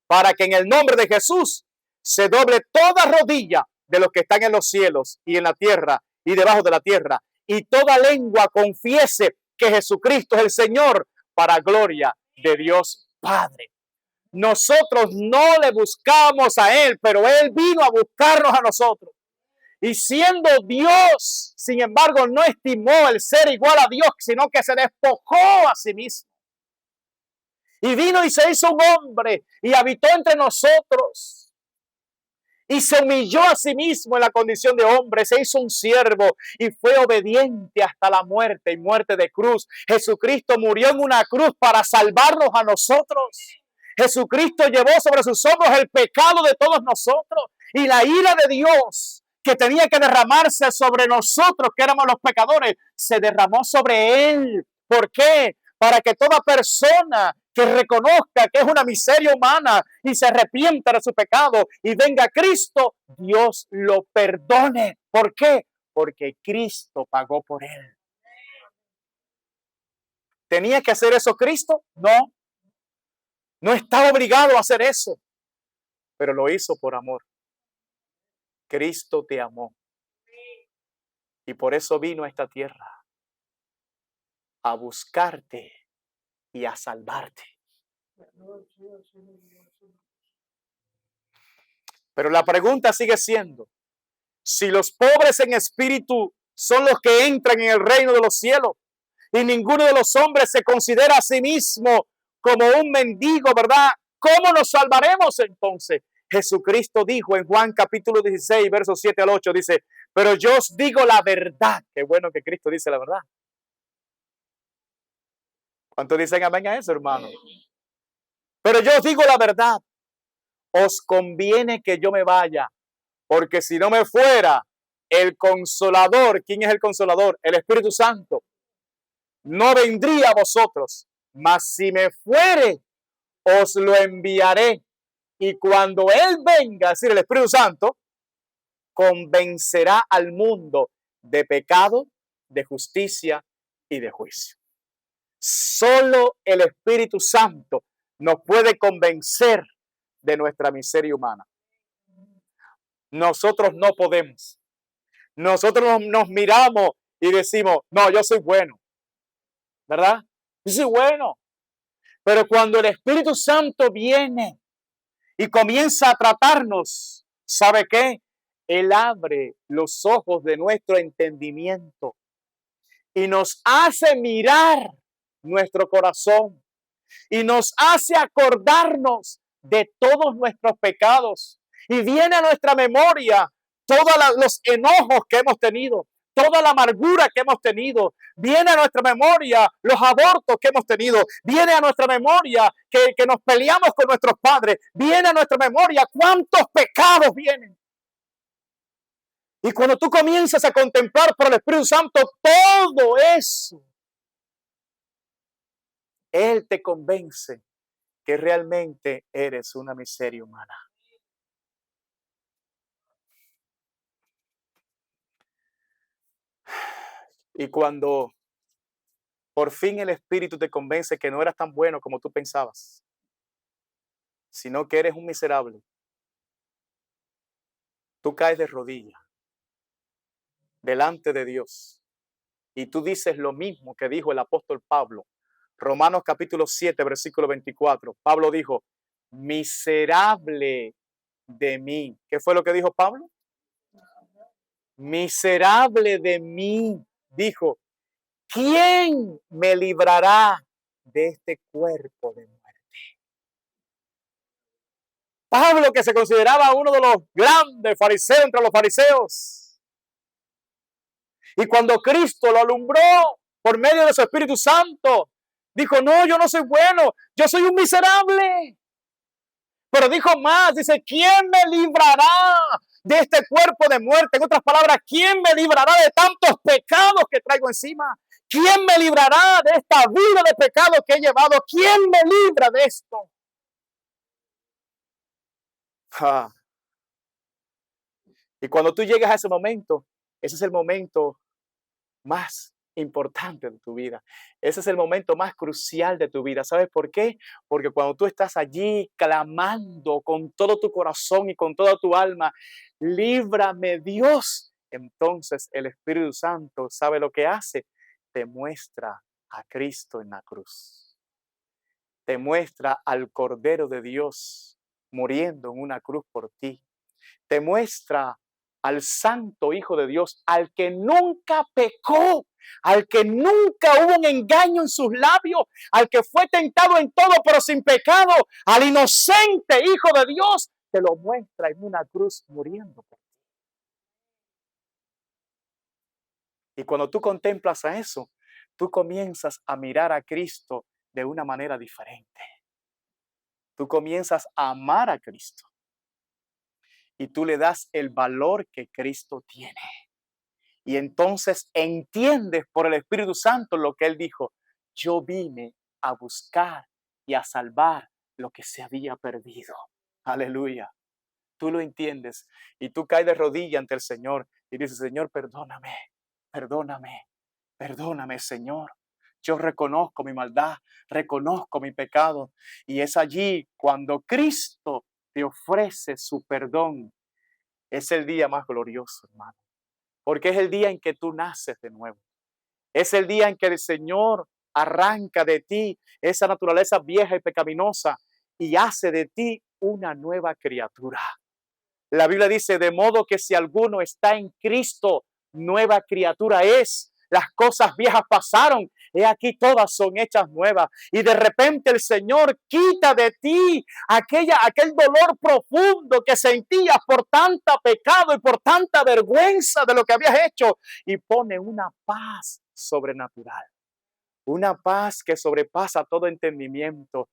para que en el nombre de Jesús se doble toda rodilla de los que están en los cielos y en la tierra y debajo de la tierra, y toda lengua confiese que Jesucristo es el Señor, para gloria de Dios Padre. Nosotros no le buscamos a Él, pero Él vino a buscarnos a nosotros. Y siendo Dios, sin embargo, no estimó el ser igual a Dios, sino que se despojó a sí mismo. Y vino y se hizo un hombre y habitó entre nosotros. Y se humilló a sí mismo en la condición de hombre, se hizo un siervo y fue obediente hasta la muerte y muerte de cruz. Jesucristo murió en una cruz para salvarnos a nosotros. Jesucristo llevó sobre sus hombros el pecado de todos nosotros y la ira de Dios que tenía que derramarse sobre nosotros, que éramos los pecadores, se derramó sobre Él. ¿Por qué? Para que toda persona que reconozca que es una miseria humana y se arrepienta de su pecado y venga a Cristo, Dios lo perdone. ¿Por qué? Porque Cristo pagó por él. ¿Tenía que hacer eso Cristo? No. No está obligado a hacer eso, pero lo hizo por amor. Cristo te amó y por eso vino a esta tierra a buscarte y a salvarte. Pero la pregunta sigue siendo, si los pobres en espíritu son los que entran en el reino de los cielos y ninguno de los hombres se considera a sí mismo como un mendigo, ¿verdad? ¿Cómo nos salvaremos entonces? Jesucristo dijo en Juan capítulo 16, versos 7 al 8, dice, pero yo os digo la verdad. Qué bueno que Cristo dice la verdad. ¿Cuántos dicen amén a eso, hermano? Pero yo os digo la verdad. Os conviene que yo me vaya, porque si no me fuera, el Consolador, ¿quién es el Consolador? El Espíritu Santo, no vendría a vosotros, mas si me fuere, os lo enviaré. Y cuando Él venga, es decir, el Espíritu Santo, convencerá al mundo de pecado, de justicia y de juicio. Solo el Espíritu Santo nos puede convencer de nuestra miseria humana. Nosotros no podemos. Nosotros nos miramos y decimos, no, yo soy bueno, ¿verdad? Yo soy bueno. Pero cuando el Espíritu Santo viene y comienza a tratarnos, ¿sabe qué? Él abre los ojos de nuestro entendimiento y nos hace mirar nuestro corazón y nos hace acordarnos de todos nuestros pecados. Y viene a nuestra memoria todos los enojos que hemos tenido, toda la amargura que hemos tenido. Viene a nuestra memoria los abortos que hemos tenido. Viene a nuestra memoria que nos peleamos con nuestros padres. Viene a nuestra memoria cuántos pecados vienen. Y cuando tú comienzas a contemplar por el Espíritu Santo todo eso, Él te convence que realmente eres una miseria humana. Y cuando por fin el Espíritu te convence que no eras tan bueno como tú pensabas, sino que eres un miserable, tú caes de rodillas delante de Dios y tú dices lo mismo que dijo el apóstol Pablo. Romanos capítulo 7, versículo 24. Pablo dijo, miserable de mí. ¿Qué fue lo que dijo Pablo? Miserable de mí, dijo, ¿quién me librará de este cuerpo de muerte? Pablo, que se consideraba uno de los grandes fariseos entre los fariseos. Y cuando Cristo lo alumbró por medio de su Espíritu Santo, dijo, no, yo no soy bueno, yo soy un miserable. Pero dijo más, dice, ¿quién me librará de este cuerpo de muerte? En otras palabras, ¿quién me librará de tantos pecados que traigo encima? ¿Quién me librará de esta vida de pecado que he llevado? ¿Quién me libra de esto? Ah. Y cuando tú llegas a ese momento, ese es el momento más importante de tu vida. Ese es el momento más crucial de tu vida. ¿Sabes por qué? Porque cuando tú estás allí clamando con todo tu corazón y con toda tu alma, líbrame Dios, entonces el Espíritu Santo, ¿sabe lo que hace? Te muestra a Cristo en la cruz. Te muestra al Cordero de Dios muriendo en una cruz por ti. Te muestra al Santo Hijo de Dios, al que nunca pecó, al que nunca hubo un engaño en sus labios, al que fue tentado en todo pero sin pecado, al inocente Hijo de Dios, te lo muestra en una cruz muriendo por ti. Y cuando tú contemplas a eso, tú comienzas a mirar a Cristo de una manera diferente. tú comienzas a amar a Cristo y tú le das el valor que Cristo tiene. Y entonces entiendes por el Espíritu Santo lo que Él dijo. Yo vine a buscar y a salvar lo que se había perdido. Aleluya. Tú lo entiendes y tú caes de rodillas ante el Señor y dices, Señor, perdóname, perdóname, perdóname, Señor. Yo reconozco mi maldad, reconozco mi pecado. Y es allí cuando Cristo te ofrece su perdón. Es el día más glorioso, hermano. Porque es el día en que tú naces de nuevo. Es el día en que el Señor arranca de ti esa naturaleza vieja y pecaminosa y hace de ti una nueva criatura. La Biblia dice, de modo que si alguno está en Cristo, nueva criatura es. Las cosas viejas pasaron, he aquí todas son hechas nuevas. Y de repente el Señor quita de ti aquel dolor profundo que sentías por tanta pecado y por tanta vergüenza de lo que habías hecho y pone una paz sobrenatural. Una paz que sobrepasa todo entendimiento,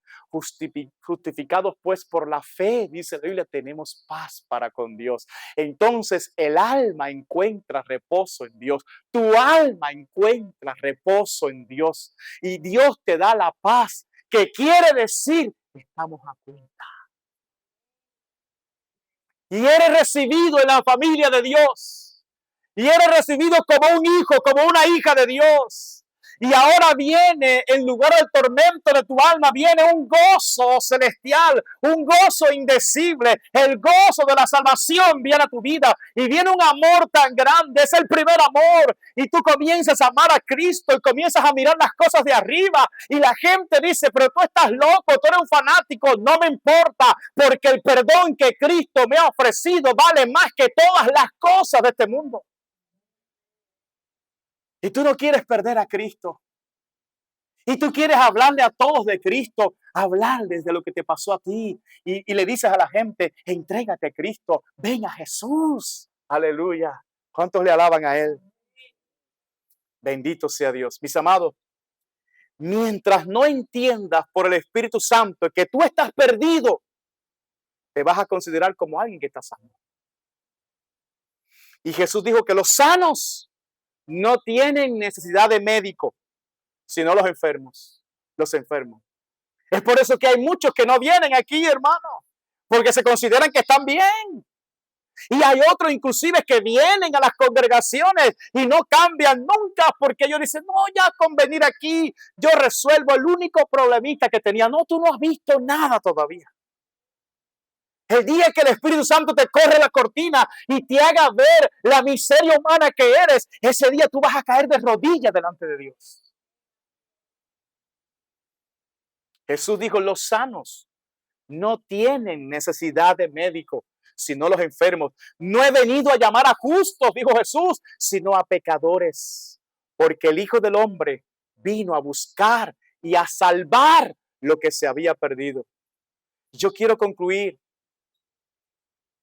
justificados pues por la fe, dice la Biblia, tenemos paz para con Dios. Entonces el alma encuentra reposo en Dios, tu alma encuentra reposo en Dios y Dios te da la paz, que quiere decir que estamos a cuenta. Y eres recibido en la familia de Dios, y eres recibido como un hijo, como una hija de Dios. Y ahora viene, en lugar del tormento de tu alma, viene un gozo celestial, un gozo indecible. El gozo de la salvación viene a tu vida y viene un amor tan grande. Es el primer amor. Y tú comienzas a amar a Cristo y comienzas a mirar las cosas de arriba. Y la gente dice, pero tú estás loco, tú eres un fanático. No me importa, porque el perdón que Cristo me ha ofrecido vale más que todas las cosas de este mundo. Y tú no quieres perder a Cristo. Y tú quieres hablarle a todos de Cristo, hablarles de lo que te pasó a ti. Y le dices a la gente, entrégate a Cristo, ven a Jesús. Aleluya. ¿Cuántos le alaban a Él? Bendito sea Dios. Mis amados, mientras no entiendas por el Espíritu Santo que tú estás perdido, te vas a considerar como alguien que está sano. Y Jesús dijo que los sanos no tienen necesidad de médico, sino los enfermos. Es por eso que hay muchos que no vienen aquí, hermano, porque se consideran que están bien. Y hay otros inclusive que vienen a las congregaciones y no cambian nunca porque ellos dicen, no, ya con venir aquí yo resuelvo el único problemita que tenía. No, tú no has visto nada todavía. El día que el Espíritu Santo te corre la cortina y te haga ver la miseria humana que eres, ese día tú vas a caer de rodillas delante de Dios. Jesús dijo, los sanos no tienen necesidad de médico, sino los enfermos. No he venido a llamar a justos, dijo Jesús, sino a pecadores. Porque el Hijo del Hombre vino a buscar y a salvar lo que se había perdido. Yo quiero concluir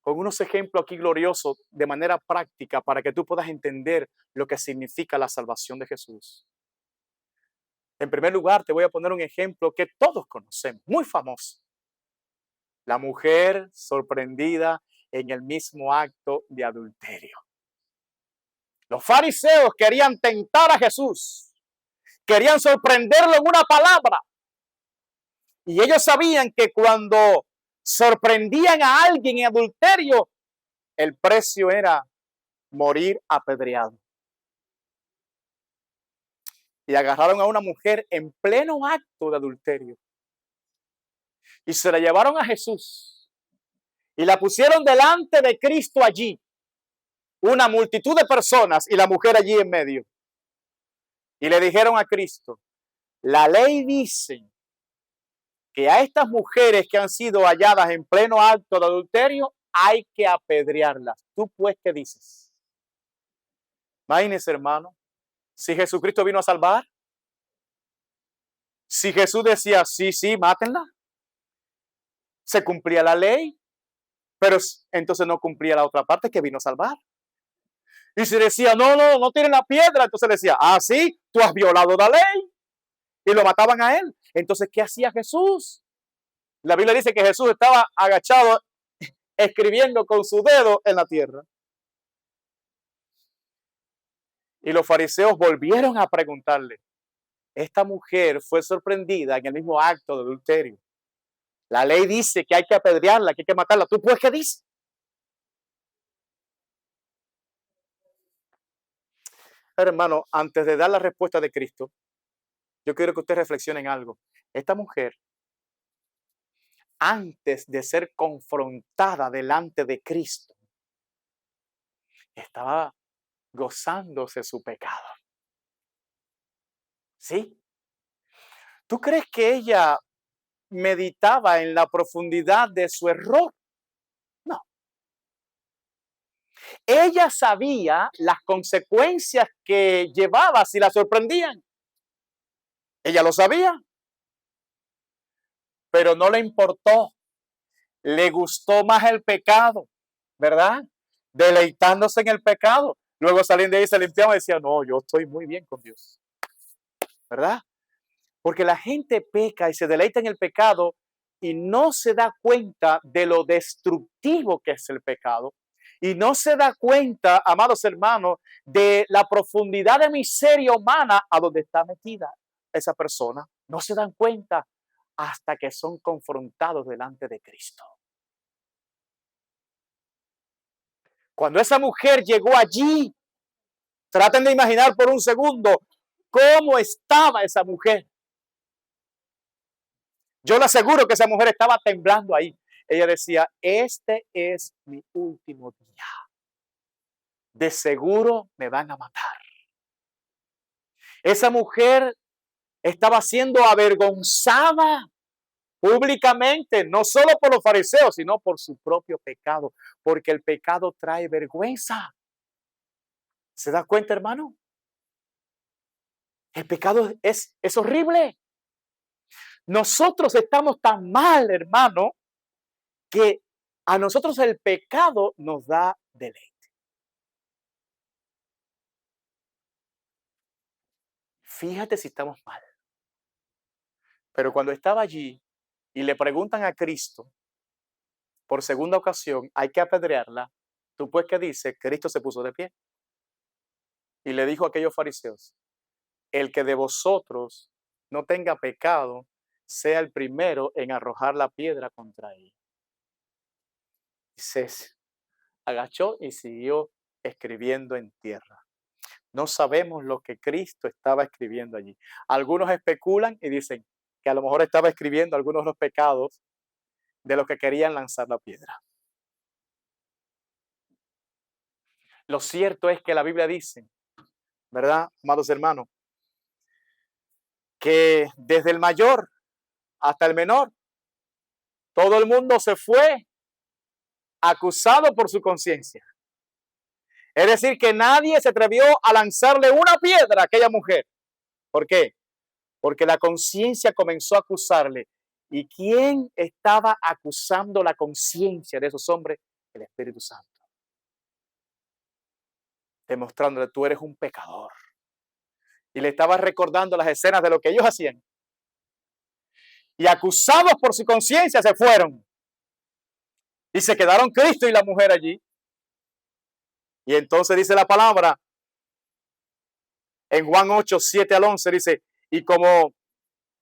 con unos ejemplos aquí gloriosos de manera práctica para que tú puedas entender lo que significa la salvación de Jesús. En primer lugar, te voy a poner un ejemplo que todos conocemos, muy famoso. La mujer sorprendida en el mismo acto de adulterio. Los fariseos querían tentar a Jesús, querían sorprenderlo en una palabra. Y ellos sabían que cuando sorprendían a alguien en adulterio, el precio era morir apedreado. Y agarraron a una mujer en pleno acto de adulterio. Y se la llevaron a Jesús. Y la pusieron delante de Cristo allí. Una multitud de personas y la mujer allí en medio. Y le dijeron a Cristo, la ley dice que a estas mujeres que han sido halladas en pleno acto de adulterio hay que apedrearlas. ¿Tú pues qué dices? Imagínense, hermano, si Jesucristo vino a salvar, si Jesús decía, sí, mátenla, se cumplía la ley, pero entonces no cumplía la otra parte que vino a salvar. Y si decía, no tienen la piedra, entonces decía, sí, tú has violado la ley. Y lo mataban a él. Entonces, ¿qué hacía Jesús? La Biblia dice que Jesús estaba agachado escribiendo con su dedo en la tierra. Y los fariseos volvieron a preguntarle. Esta mujer fue sorprendida en el mismo acto de adulterio. La ley dice que hay que apedrearla, que hay que matarla. ¿Tú pues qué dices? Hermano, antes de dar la respuesta de Cristo, yo quiero que usted reflexione en algo. Esta mujer, antes de ser confrontada delante de Cristo, estaba gozándose su pecado. ¿Sí? ¿Tú crees que ella meditaba en la profundidad de su error? No. Ella sabía las consecuencias que llevaba si la sorprendían. Ella lo sabía, pero no le importó. Le gustó más el pecado, ¿verdad? Deleitándose en el pecado. Luego saliendo de ahí se limpiaba y decía, no, yo estoy muy bien con Dios, ¿verdad? Porque la gente peca y se deleita en el pecado y no se da cuenta de lo destructivo que es el pecado. Y no se da cuenta, amados hermanos, de la profundidad de miseria humana a donde está metida esa persona. No se dan cuenta hasta que son confrontados delante de Cristo. Cuando esa mujer llegó allí, traten de imaginar por un segundo cómo estaba esa mujer. Yo le aseguro que esa mujer estaba temblando ahí. Ella decía, este es mi último día. De seguro me van a matar. Esa mujer estaba siendo avergonzada públicamente, no solo por los fariseos, sino por su propio pecado, porque el pecado trae vergüenza. ¿Se da cuenta, hermano? El pecado es horrible. Nosotros estamos tan mal, hermano, que a nosotros el pecado nos da deleite. Fíjate si estamos mal. Pero cuando estaba allí y le preguntan a Cristo por segunda ocasión, hay que apedrearla, ¿tú pues qué dice? Cristo se puso de pie y le dijo a aquellos fariseos, el que de vosotros no tenga pecado, sea el primero en arrojar la piedra contra ella. Y se agachó y siguió escribiendo en tierra. No sabemos lo que Cristo estaba escribiendo allí. Algunos especulan y dicen que a lo mejor estaba escribiendo algunos de los pecados de los que querían lanzar la piedra. Lo cierto es que la Biblia dice, ¿verdad, amados hermanos? Que desde el mayor hasta el menor, todo el mundo se fue acusado por su conciencia. Es decir, que nadie se atrevió a lanzarle una piedra a aquella mujer. ¿Por qué? Porque la conciencia comenzó a acusarle. ¿Y quién estaba acusando la conciencia de esos hombres? El Espíritu Santo. Demostrándole, tú eres un pecador. Y le estaba recordando las escenas de lo que ellos hacían. Y acusados por su conciencia se fueron. Y se quedaron Cristo y la mujer allí. Y entonces dice la palabra, en Juan 8, 7 al 11, dice, y como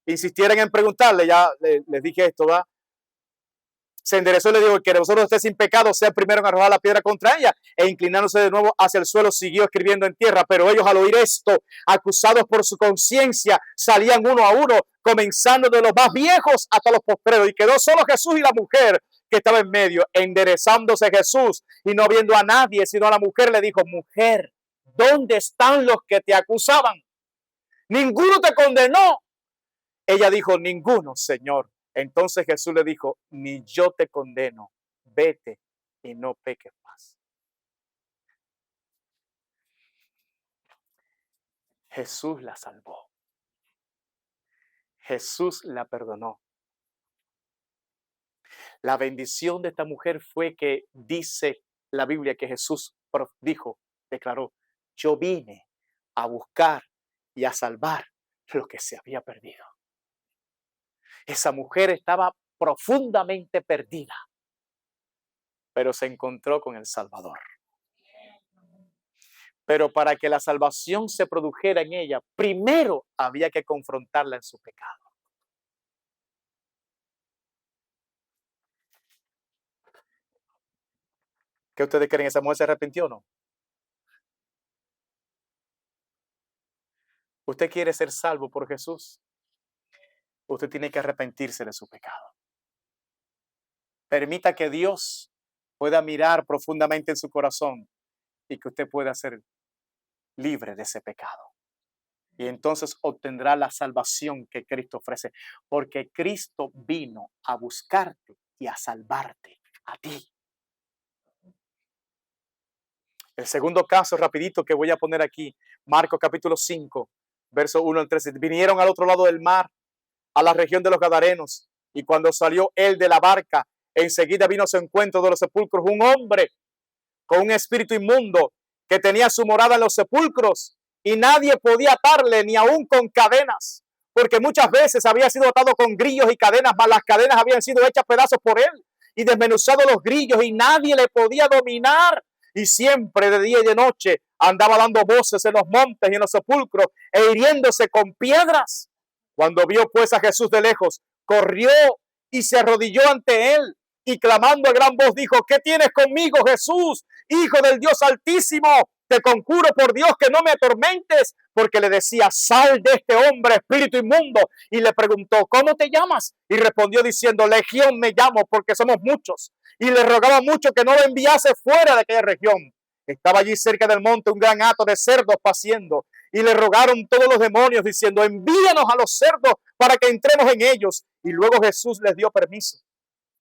insistieran en preguntarle, ya les dije esto, ¿va? Se enderezó y le dijo, que vosotros estéis sin pecado, sea el primero en arrojar la piedra contra ella. E inclinándose de nuevo hacia el suelo, siguió escribiendo en tierra. Pero ellos, al oír esto, acusados por su conciencia, salían uno a uno, comenzando de los más viejos hasta los postreros. Y quedó solo Jesús y la mujer que estaba en medio. Enderezándose Jesús y no viendo a nadie, sino a la mujer, le dijo, mujer, ¿dónde están los que te acusaban? Ninguno te condenó. Ella dijo, ninguno, Señor. Entonces Jesús le dijo, ni yo te condeno, vete y no peques más. Jesús la salvó. Jesús la perdonó. La bendición de esta mujer fue que dice la Biblia que Jesús dijo, declaró, yo vine a buscar y a salvar lo que se había perdido. Esa mujer estaba profundamente perdida, pero se encontró con el Salvador. Pero para que la salvación se produjera en ella, primero había que confrontarla en su pecado. ¿Qué ustedes creen? ¿Esa mujer se arrepintió o no? ¿Usted quiere ser salvo por Jesús? Usted tiene que arrepentirse de su pecado. Permita que Dios pueda mirar profundamente en su corazón y que usted pueda ser libre de ese pecado. Y entonces obtendrá la salvación que Cristo ofrece, porque Cristo vino a buscarte y a salvarte a ti. El segundo caso rapidito que voy a poner aquí, Marcos capítulo 5, verso 1 al 13. Vinieron al otro lado del mar, a la región de los Gadarenos, y cuando salió él de la barca, enseguida vino a su encuentro de los sepulcros un hombre con un espíritu inmundo que tenía su morada en los sepulcros, y nadie podía atarle ni aún con cadenas, porque muchas veces había sido atado con grillos y cadenas, mas las cadenas habían sido hechas pedazos por él y desmenuzado los grillos, y nadie le podía dominar. Y siempre de día y de noche andaba dando voces en los montes y en los sepulcros e hiriéndose con piedras. Cuando vio pues a Jesús de lejos, corrió y se arrodilló ante él y clamando a gran voz dijo: ¿qué tienes conmigo, Jesús, Hijo del Dios Altísimo? Te conjuro por Dios que no me atormentes, porque le decía: sal de este hombre, espíritu inmundo. Y le preguntó: ¿cómo te llamas? Y respondió diciendo: Legión me llamo, porque somos muchos. Y le rogaba mucho que no lo enviase fuera de aquella región. Estaba allí cerca del monte un gran hato de cerdos paciendo, y le rogaron todos los demonios diciendo: envíanos a los cerdos para que entremos en ellos. Y luego Jesús les dio permiso.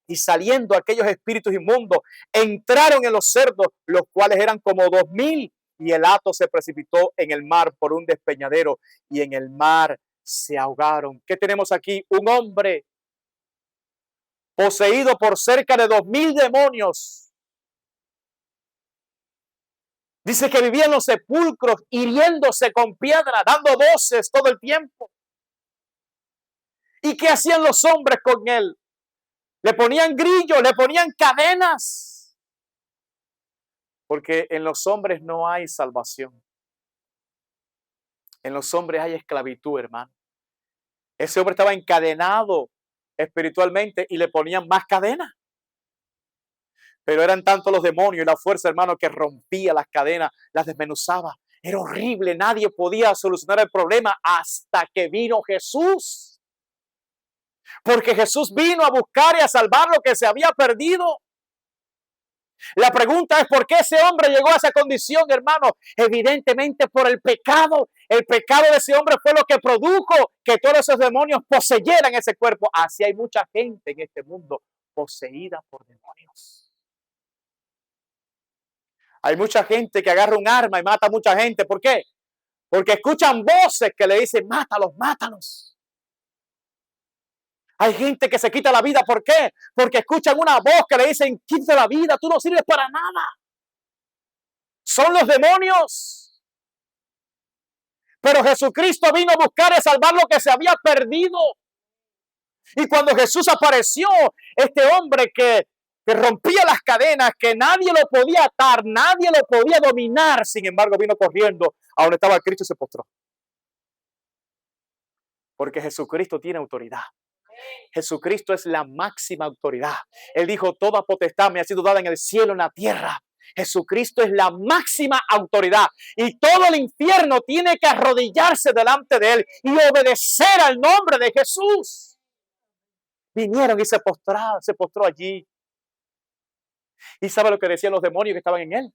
Y saliendo aquellos espíritus inmundos, entraron en los cerdos, los cuales eran como 2000, y el hato se precipitó en el mar por un despeñadero, y en el mar se ahogaron. ¿Qué tenemos aquí? Un hombre poseído por cerca de 2000 demonios. Dice que vivía en los sepulcros, hiriéndose con piedra, dando voces todo el tiempo. ¿Y qué hacían los hombres con él? Le ponían grillos, le ponían cadenas. Porque en los hombres no hay salvación. En los hombres hay esclavitud, hermano. Ese hombre estaba encadenado espiritualmente y le ponían más cadenas. Pero eran tantos los demonios y la fuerza, hermano, que rompía las cadenas, las desmenuzaba. Era horrible, nadie podía solucionar el problema hasta que vino Jesús. Porque Jesús vino a buscar y a salvar lo que se había perdido. La pregunta es: ¿por qué ese hombre llegó a esa condición, hermano? Evidentemente por el pecado. El pecado de ese hombre fue lo que produjo que todos esos demonios poseyeran ese cuerpo. Así hay mucha gente en este mundo poseída por demonios. Hay mucha gente que agarra un arma y mata a mucha gente. ¿Por qué? Porque escuchan voces que le dicen: mátalos, mátalos. Hay gente que se quita la vida. ¿Por qué? Porque escuchan una voz que le dicen: quita la vida, tú no sirves para nada. Son los demonios. Pero Jesucristo vino a buscar y salvar lo que se había perdido. Y cuando Jesús apareció, este hombre que rompía las cadenas, que nadie lo podía atar, nadie lo podía dominar, sin embargo vino corriendo a donde estaba Cristo y se postró. Porque Jesucristo tiene autoridad. Jesucristo es la máxima autoridad. Él dijo: toda potestad me ha sido dada en el cielo y en la tierra. Jesucristo es la máxima autoridad y todo el infierno tiene que arrodillarse delante de él y obedecer al nombre de Jesús. Vinieron y se postró allí. ¿Y sabe lo que decían los demonios que estaban en él?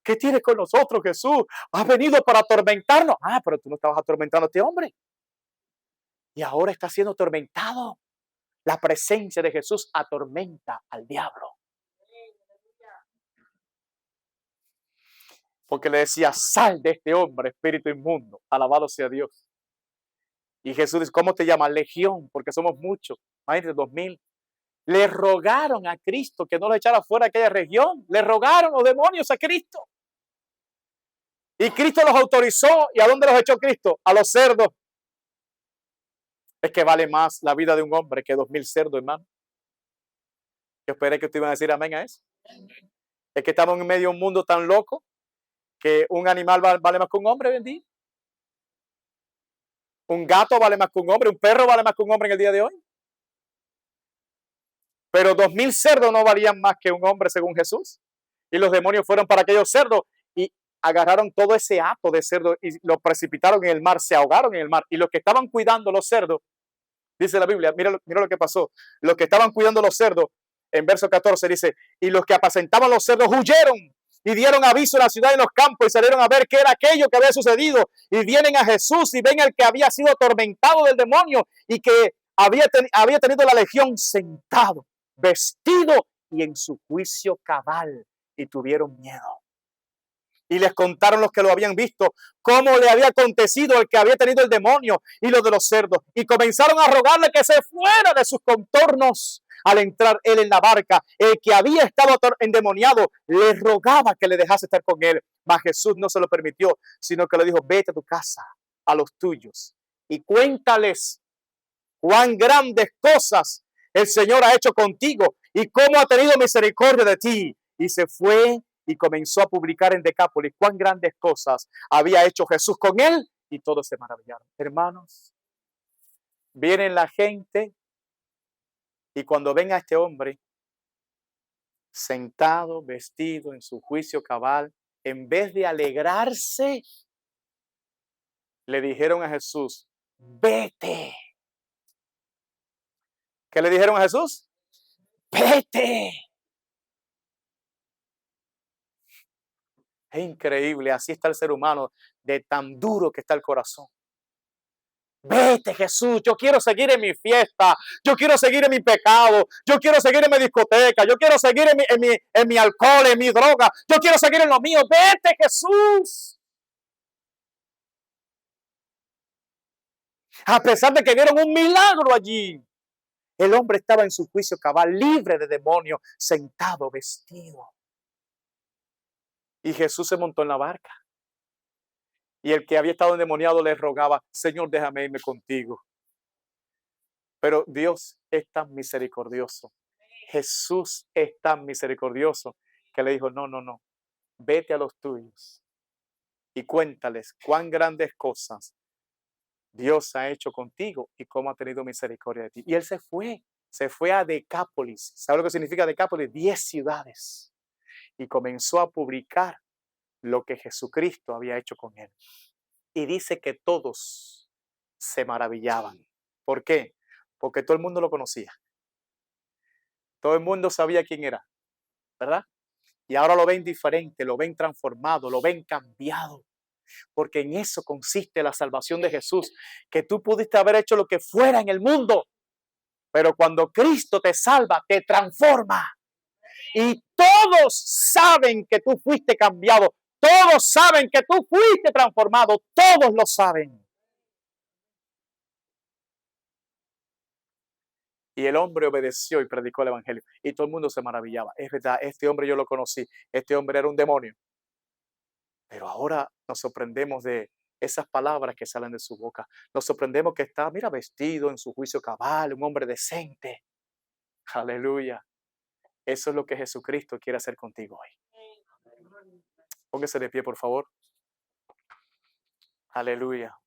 ¿Qué tienes con nosotros, Jesús? ¿Has venido para atormentarnos? Ah, pero tú no estabas atormentando a este hombre. Y ahora está siendo atormentado. La presencia de Jesús atormenta al diablo. Porque le decía: sal de este hombre, espíritu inmundo. Alabado sea Dios. Y Jesús dice: ¿cómo te llamas? Legión, porque somos muchos. Más de 2000. Le rogaron a Cristo que no lo echara fuera de aquella región. Le rogaron los demonios a Cristo. Y Cristo los autorizó. ¿Y a dónde los echó Cristo? A los cerdos. Es que vale más la vida de un hombre que 2000 cerdos, hermano. Yo esperé que usted iba a decir amén a eso. Es que estamos en medio de un mundo tan loco que un animal vale más que un hombre, bendito. Un gato vale más que un hombre, un perro vale más que un hombre en el día de hoy. Pero 2000 cerdos no valían más que un hombre según Jesús. Y los demonios fueron para aquellos cerdos y agarraron todo ese hato de cerdo y lo precipitaron en el mar, se ahogaron en el mar. Y los que estaban cuidando los cerdos, dice la Biblia, mira lo que pasó. Los que estaban cuidando los cerdos, en verso 14 dice, y los que apacentaban los cerdos huyeron y dieron aviso en la ciudad y en los campos y salieron a ver qué era aquello que había sucedido. Y vienen a Jesús y ven al que había sido atormentado del demonio y que había tenido la legión sentado, vestido y en su juicio cabal, y tuvieron miedo. Y les contaron los que lo habían visto cómo le había acontecido el que había tenido el demonio y los de los cerdos. Y comenzaron a rogarle que se fuera de sus contornos. Al entrar él en la barca, el que había estado endemoniado le rogaba que le dejase estar con él. Mas Jesús no se lo permitió, sino que le dijo, vete a tu casa, a los tuyos, y cuéntales cuán grandes cosas el Señor ha hecho contigo y cómo ha tenido misericordia de ti. Y se fue y comenzó a publicar en Decápolis cuán grandes cosas había hecho Jesús con él, y todos se maravillaron. Hermanos, viene la gente y cuando ven a este hombre sentado, vestido en su juicio cabal, en vez de alegrarse, le dijeron a Jesús, vete. ¿Qué le dijeron a Jesús? Vete. Es increíble, así está el ser humano, de tan duro que está el corazón. Vete, Jesús, yo quiero seguir en mi fiesta, yo quiero seguir en mi pecado, yo quiero seguir en mi discoteca, yo quiero seguir en mi alcohol, en mi droga, yo quiero seguir en lo mío. Vete, Jesús. A pesar de que vieron un milagro allí, el hombre estaba en su juicio cabal, libre de demonios, sentado, vestido. Y Jesús se montó en la barca. Y el que había estado endemoniado le rogaba, Señor, déjame irme contigo. Pero Dios es tan misericordioso. Jesús es tan misericordioso que le dijo, no, vete a los tuyos y cuéntales cuán grandes cosas Dios ha hecho contigo y cómo ha tenido misericordia de ti. Y él se fue a Decápolis. ¿Sabe lo que significa Decápolis? 10 ciudades. Y comenzó a publicar lo que Jesucristo había hecho con él. Y dice que todos se maravillaban. ¿Por qué? Porque todo el mundo lo conocía. Todo el mundo sabía quién era, ¿verdad? Y ahora lo ven diferente, lo ven transformado, lo ven cambiado. Porque en eso consiste la salvación de Jesús, que tú pudiste haber hecho lo que fuera en el mundo, pero cuando Cristo te salva, te transforma. Y todos saben que tú fuiste cambiado, todos saben que tú fuiste transformado, todos lo saben. Y el hombre obedeció y predicó el evangelio. Y todo el mundo se maravillaba. Es verdad, este hombre yo lo conocí. Este hombre era un demonio. Pero ahora nos sorprendemos de esas palabras que salen de su boca. Nos sorprendemos que está, mira, vestido en su juicio cabal, un hombre decente. Aleluya. Eso es lo que Jesucristo quiere hacer contigo hoy. Póngase de pie, por favor. Aleluya.